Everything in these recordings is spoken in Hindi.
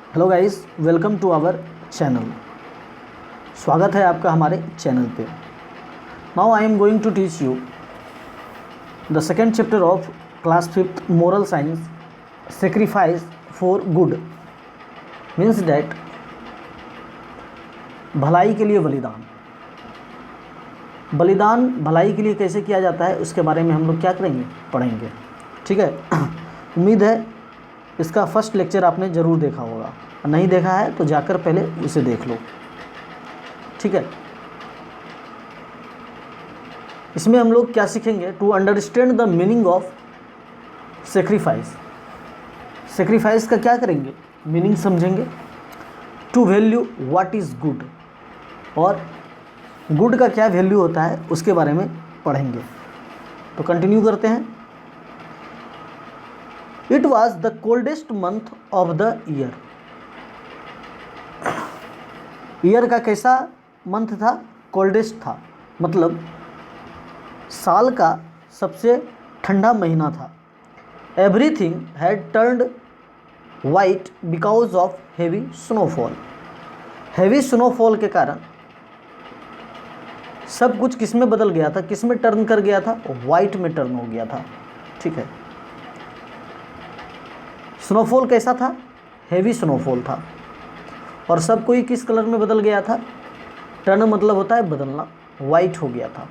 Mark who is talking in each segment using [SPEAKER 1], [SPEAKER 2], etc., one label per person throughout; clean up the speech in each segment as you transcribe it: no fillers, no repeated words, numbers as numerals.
[SPEAKER 1] Hello guys, welcome to our channel. स्वागत है आपका हमारे चैनल पे। Now I am going to teach you the second chapter of class 5th moral science, sacrifice for good. Means that भलाई के लिए बलिदान। बलिदान भलाई के लिए कैसे किया जाता है उसके बारे में हम लोग क्या करेंगे, पढ़ेंगे। ठीक है। उम्मीद है इसका फर्स्ट लेक्चर आपने ज़रूर देखा होगा, नहीं देखा है तो जाकर पहले उसे देख लो। ठीक है। इसमें हम लोग क्या सीखेंगे, to understand the meaning of sacrifice. Sacrifice का क्या करेंगे, मीनिंग समझेंगे। To value what is good, और गुड का क्या वैल्यू होता है उसके बारे में पढ़ेंगे। तो कंटिन्यू करते हैं। It was the coldest month of the year. Year का कैसा मंथ था, कोल्डेस्ट था, मतलब साल का सबसे ठंडा महीना था। Everything had turned white because of heavy snowfall. Heavy snowfall के कारण सब कुछ किस में बदल गया था, किस में टर्न कर गया था, वाइट में टर्न हो गया था। ठीक है। स्नोफॉल कैसा था, हेवी स्नोफॉल था, और सब कोई किस कलर में बदल गया था, टर्न मतलब होता है बदलना, वाइट हो गया था।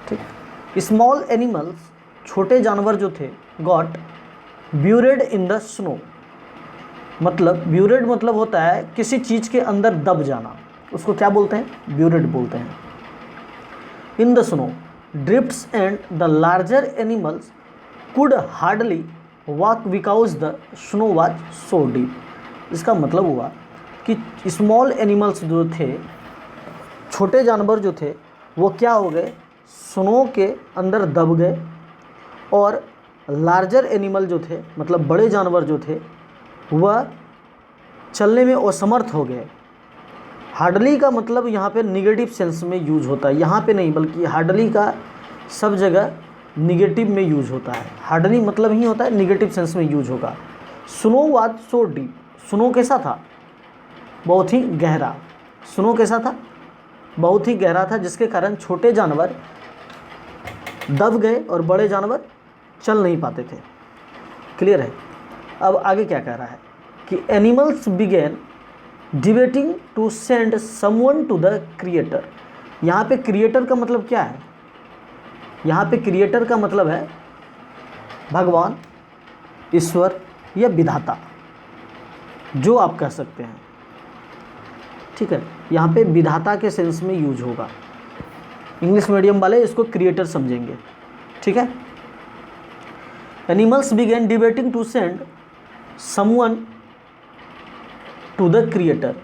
[SPEAKER 1] ठीक। स्मॉल एनिमल्स, छोटे जानवर जो थे, गॉट ब्यूरेड इन द स्नो। मतलब ब्यूरेड मतलब होता है किसी चीज़ के अंदर दब जाना, उसको क्या बोलते हैं, ब्यूरेड बोलते हैं। In the snow drifts and the larger animals could hardly walk because the snow was so deep. इसका मतलब हुआ कि स्मॉल एनिमल्स जो थे, छोटे जानवर जो थे, वो क्या हो गए, स्नो के अंदर दब गए, और लार्जर एनिमल जो थे, मतलब बड़े जानवर जो थे, वह चलने में असमर्थ हो गए। हार्डली का मतलब यहाँ पे निगेटिव सेंस में यूज होता है, यहाँ पे नहीं, बल्कि हार्डली का सब जगह निगेटिव में यूज होता है। हार्डली मतलब ही होता है निगेटिव सेंस में यूज होगा। Snow was so deep, snow कैसा था, बहुत ही गहरा। स्नो कैसा था, बहुत ही गहरा था, जिसके कारण छोटे जानवर दब गए और बड़े जानवर चल नहीं पाते थे। क्लियर है। अब आगे क्या कह रहा है कि animals begin debating to send someone to the creator. यहाँ पे क्रिएटर का मतलब क्या है, यहाँ पे क्रिएटर का मतलब है भगवान, ईश्वर या विधाता, जो आप कह सकते हैं। ठीक है। यहाँ पे विधाता के सेंस में यूज होगा। इंग्लिश मीडियम वाले इसको क्रिएटर समझेंगे। ठीक है। Animals begin debating to send someone to the creator.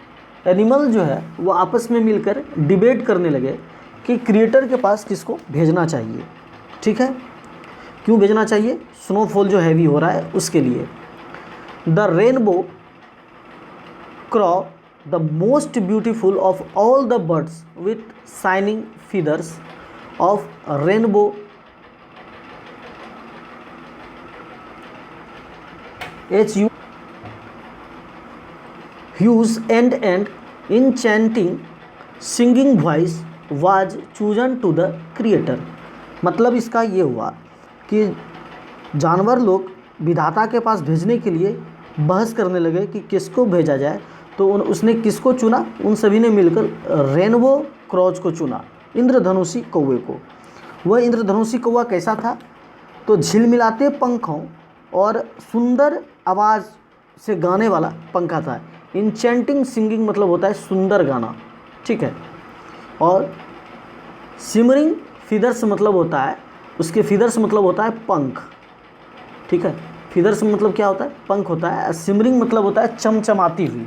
[SPEAKER 1] Animal जो है वो आपस में मिलकर डिबेट करने लगे कि क्रिएटर के पास किसको भेजना चाहिए। ठीक है। क्यों भेजना चाहिए, स्नोफॉल जो हैवी हो रहा है उसके लिए। The rainbow क्रॉ, the most beautiful of all the birds with shining feathers of rainbow hues and enchanting singing voice was chosen to the creator। मतलब इसका ये हुआ कि जानवर लोग विधाता के पास भेजने के लिए बहस करने लगे कि किसको भेजा जाए। तो उसने किसको चुना, उन सभी ने मिलकर रेनबो क्रॉच को चुना, इंद्रधनुषी कौवे को। वह इंद्रधनुषी कौवा कैसा था, तो झिलमिलाते पंखों और सुंदर आवाज़ से गाने वाला पंखा था। इंचेंटिंग सिंगिंग मतलब होता है सुंदर गाना। ठीक है। और सिमरिंग फीदर्स मतलब होता है, उसके फीदर्स मतलब होता है पंख। ठीक है। फीदर्स मतलब क्या होता है, पंख होता है। सिमरिंग मतलब होता है चमचमाती हुई।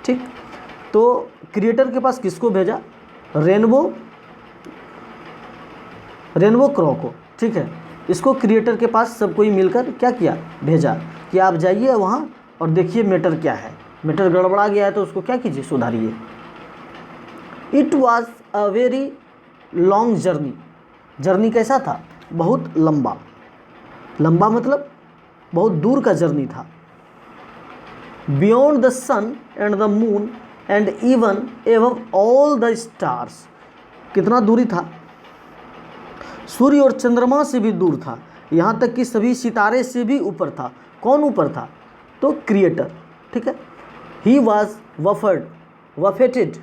[SPEAKER 1] ठीक। तो क्रिएटर के पास किसको भेजा, रेनबो क्रॉ को। ठीक है। इसको क्रिएटर के पास सब कोई मिलकर क्या किया, भेजा कि आप जाइए वहाँ और देखिए मैटर क्या है, मैटर गड़बड़ा गया है तो उसको क्या कीजिए, सुधारिए। It was a very long journey. Journey कैसा था, बहुत लंबा। लंबा मतलब बहुत दूर का जर्नी था। Beyond the sun and the moon and even एवं ऑल द स्टार्स। कितना दूरी था? सूर्य और चंद्रमा से भी दूर था, यहाँ तक कि सभी सितारे से भी ऊपर था। कौन ऊपर था? तो क्रिएटर। ठीक है। He was buffeted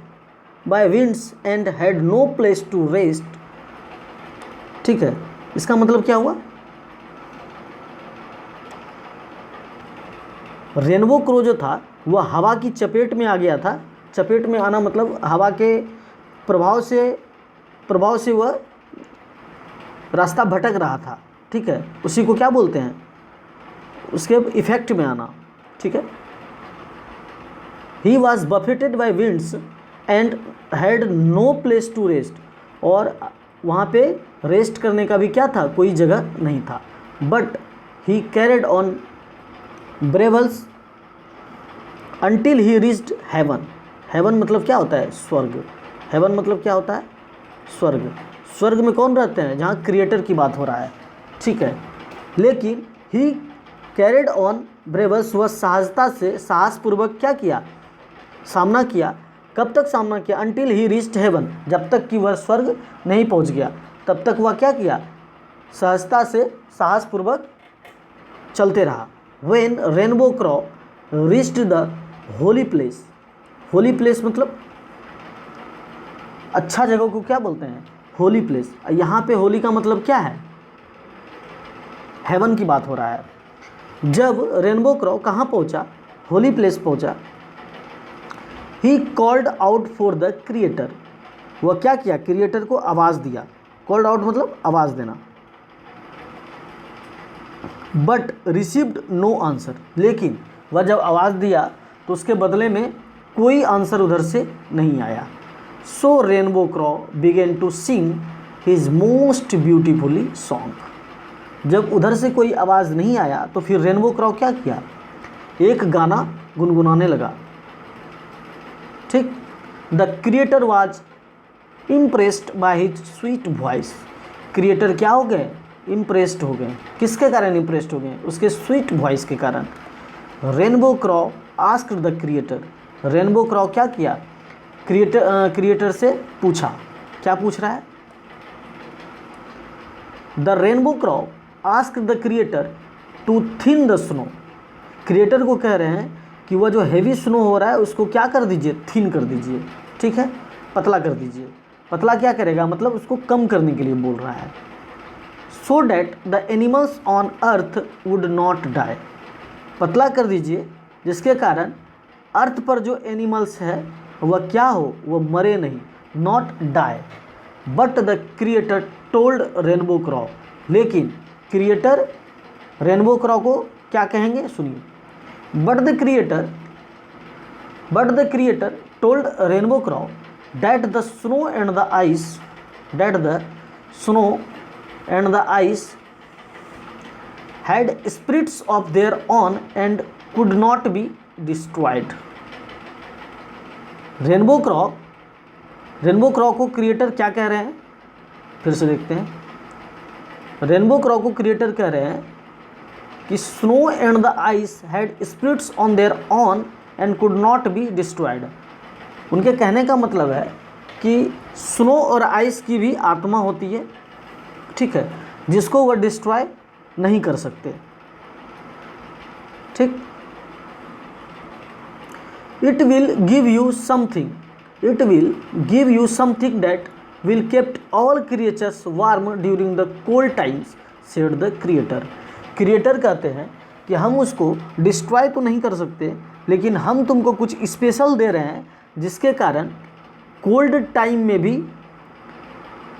[SPEAKER 1] by winds and had no place to rest. ठीक है, इसका मतलब क्या हुआ? रेनबो क्रो जो था वह हवा की चपेट में आ गया था। चपेट में आना मतलब हवा के प्रभाव से वह रास्ता भटक रहा था। ठीक है, उसी को क्या बोलते हैं? उसके इफेक्ट में आना। ठीक है। He was buffeted by winds and had no place to rest, और वहाँ पे रेस्ट करने का भी क्या था? कोई जगह नहीं था। But he carried on bravely until he reached heaven. Heaven मतलब क्या होता है? स्वर्ग। हेवन मतलब क्या होता है? स्वर्ग। स्वर्ग में कौन रहते हैं? जहाँ क्रिएटर की बात हो रहा है। ठीक है। लेकिन ही कैरिड ऑन ब्रेवल्स, वह साहसपूर्वक क्या किया? सामना किया। कब तक सामना किया? अंटिल ही रीच्ड हेवन, जब तक कि वह स्वर्ग नहीं पहुँच गया तब तक वह क्या किया? सहजता से साहसपूर्वक चलते रहा। When rainbow crow reached the holy place. Holy place मतलब अच्छा जगह को क्या बोलते हैं? Holy place. यहाँ पे होली का मतलब क्या है? हेवन की बात हो रहा है। जब रेनबो क्रो कहाँ पहुँचा? होली प्लेस पहुँचा। He called out for the creator, वह क्या किया? क्रिएटर को आवाज़ दिया। कॉल्ड आउट मतलब आवाज़ देना। बट रिसीव्ड नो आंसर, लेकिन वह जब आवाज़ दिया तो उसके बदले में कोई आंसर उधर से नहीं आया। So rainbow crow began to sing his most beautifully song. जब उधर से कोई आवाज़ नहीं आया तो फिर रेनबो क्रो क्या किया? एक गाना गुनगुनाने लगा। ठीक। The creator was impressed by his sweet voice. Creator क्या हो गए? इम्प्रेस्ड हो गए। किसके कारण इम्प्रेस्ड हो गए? उसके स्वीट वॉइस के कारण। Rainbow crow asked the creator. Rainbow crow क्या किया? क्रिएटर से पूछा। क्या पूछ रहा है? The rainbow crow asked the creator to thin the snow. Creator को कह रहे हैं कि वह जो हेवी स्नो हो रहा है उसको क्या कर दीजिए? थिन कर दीजिए। ठीक है, पतला कर दीजिए। पतला क्या करेगा? मतलब उसको कम करने के लिए बोल रहा है। So that the animals on earth would not die. पतला कर दीजिए जिसके कारण अर्थ पर जो एनिमल्स है वह क्या हो? वह मरे नहीं, not die. But the creator told rainbow crow. लेकिन क्रिएटर रेनबो क्रो को क्या कहेंगे? सुनिए। But the creator told rainbow crow that the snow and the ice had spirits of their own and could not be destroyed। Rainbow crow को क्रिएटर क्या कह रहे हैं? फिर से देखते हैं। रेनबो क्रो को क्रिएटर कह रहे हैं कि snow and the ice had spirits on their own and could not be destroyed. उनके कहने का मतलब है कि स्नो और आइस की भी आत्मा होती है। ठीक है, जिसको वह डिस्ट्रॉय नहीं कर सकते। ठीक। It will give you something that will kept all creatures warm during the cold times, said the creator. Creator कहते हैं कि हम उसको डिस्ट्रॉय तो नहीं कर सकते, लेकिन हम तुमको कुछ स्पेशल दे रहे हैं जिसके कारण कोल्ड टाइम में भी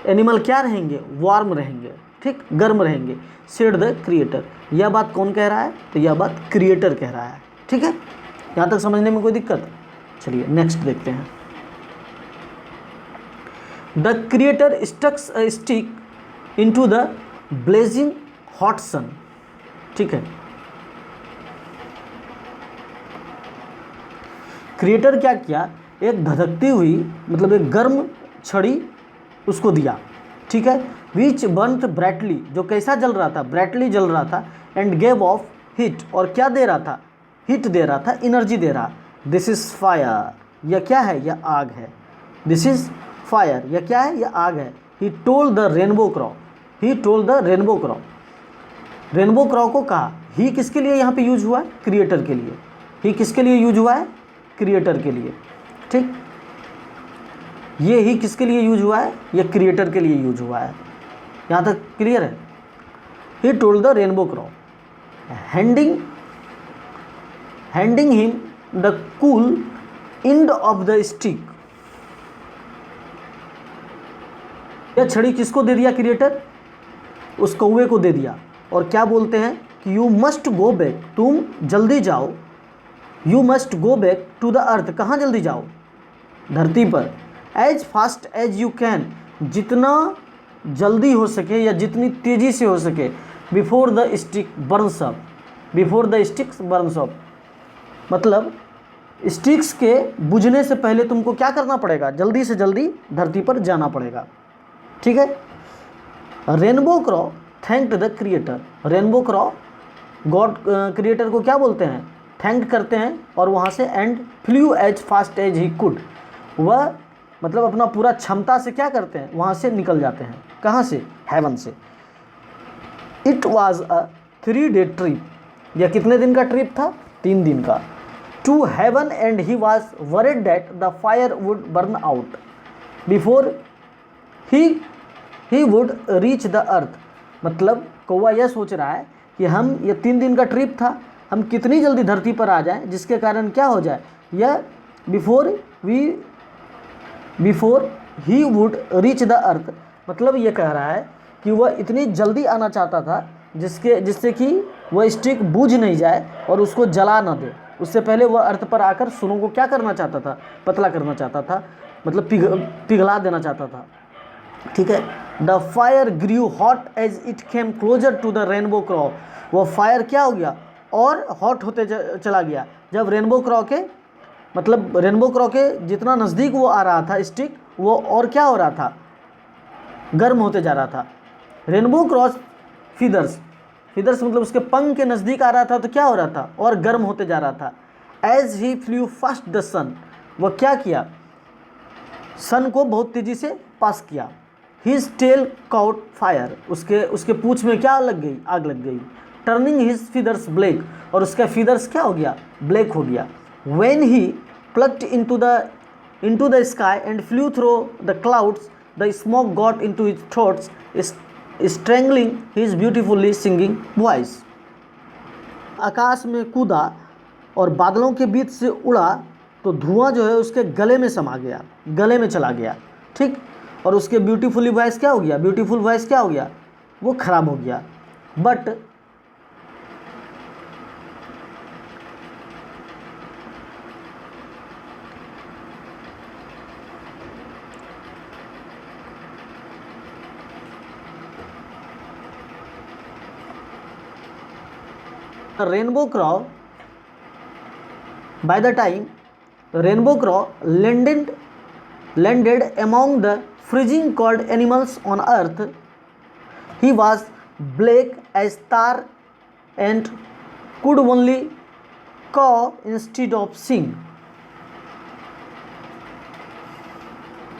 [SPEAKER 1] एनिमल क्या रहेंगे? वार्म रहेंगे। ठीक, गर्म रहेंगे। Said the creator. यह बात कौन कह रहा है? तो यह बात क्रिएटर कह रहा है। ठीक है, यहाँ तक समझने में कोई दिक्कत? चलिए नेक्स्ट देखते हैं। The creator stuck a stick into the blazing hot sun. ठीक है, क्रिएटर क्या किया? एक धधकती हुई मतलब एक गर्म छड़ी उसको दिया। ठीक है, विच बर्न्ट ब्राइटली, जो कैसा जल रहा था? ब्राइटली जल रहा था। एंड गेव ऑफ हीट, और क्या दे रहा था? हीट दे रहा था, एनर्जी दे रहा। दिस इज़ फायर, यह क्या है? यह आग है। दिस इज़ फायर, यह क्या है? यह आग है। He told the rainbow crow, he told the rainbow crow, rainbow crow को कहा। ही किसके लिए यहाँ पे यूज हुआ है? क्रिएटर के लिए। ही किसके लिए यूज हुआ है? क्रिएटर के लिए। ठीक, ये ही किसके लिए यूज हुआ है? ये क्रिएटर के लिए यूज हुआ है। यहाँ तक क्लियर है? He told the rainbow क्रॉ, handing him the cool end of the stick. यह छड़ी किसको दे दिया? क्रिएटर उस कौवे को दे दिया। और क्या बोलते हैं कि यू मस्ट गो बैक, तुम जल्दी जाओ। You must go back to the earth, कहाँ जल्दी जाओ? धरती पर। As fast as you can, जितना जल्दी हो सके या जितनी तेज़ी से हो सके। Before the stick Burns up, before the sticks Burns up, मतलब स्टिक्स के बुझने से पहले तुमको क्या करना पड़ेगा? जल्दी से जल्दी धरती पर जाना पड़ेगा। ठीक है। Rainbow क्रॉ thanked the creator, rainbow क्रॉ God creator को क्या बोलते हैं? थैंक करते हैं। और वहाँ से and flew as fast as he could, वह मतलब अपना पूरा क्षमता से क्या करते हैं? वहाँ से निकल जाते हैं। कहाँ से? हेवन से। It was a 3 day trip, यह कितने दिन का ट्रिप था? 3 दिन का। To heaven and he was worried that the fire would burn out before he would reach the earth. मतलब कौवा यह सोच रहा है कि हम, ये 3 दिन का ट्रिप था, हम कितनी जल्दी धरती पर आ जाएं जिसके कारण क्या हो जाए? यह before he would reach the earth, मतलब ये कह रहा है कि वह इतनी जल्दी आना चाहता था जिससे कि वह स्टिक बूझ नहीं जाए और उसको जला ना दे। उससे पहले वह अर्थ पर आकर सुनों को क्या करना चाहता था? पतला करना चाहता था, मतलब पिघला देना चाहता था। ठीक है। The fire grew hot as it came closer to the rainbow crow, वो फायर क्या हो गया? और हॉट होते चला गया। जब रेनबो क्रॉ के, मतलब रेनबो क्रॉ के जितना नज़दीक वो आ रहा था स्टिक, वो और क्या हो रहा था? गर्म होते जा रहा था। रेनबो क्रॉस फीदर्स, फीदर्स मतलब उसके पंख के नज़दीक आ रहा था तो क्या हो रहा था? और गर्म होते जा रहा था। As he flew fast the sun, वह क्या किया? सन को बहुत तेज़ी से पास किया। हिज टेल काउट फायर, उसके पूँछ में क्या लग गई? आग लग गई। टर्निंग हिज फीदर्स ब्लैक, और उसका फीदर्स क्या हो गया? ब्लैक हो गया। When he plucked into the sky and flew through the clouds, the smoke got into his throat, strangling his beautifully singing voice. आकाश में कूदा और बादलों के बीच से उड़ा तो धुआं जो है उसके गले में समा गया, गले में चला गया। ठीक। और उसके ब्यूटीफुली वॉइस क्या हो गया? ब्यूटीफुल वॉइस क्या हो गया? वो खराब हो गया। But rainbow क्रॉ, by the time Rainbow Crow landed among the freezing cold animals on earth, he was black as tar and could only caw instead of sing.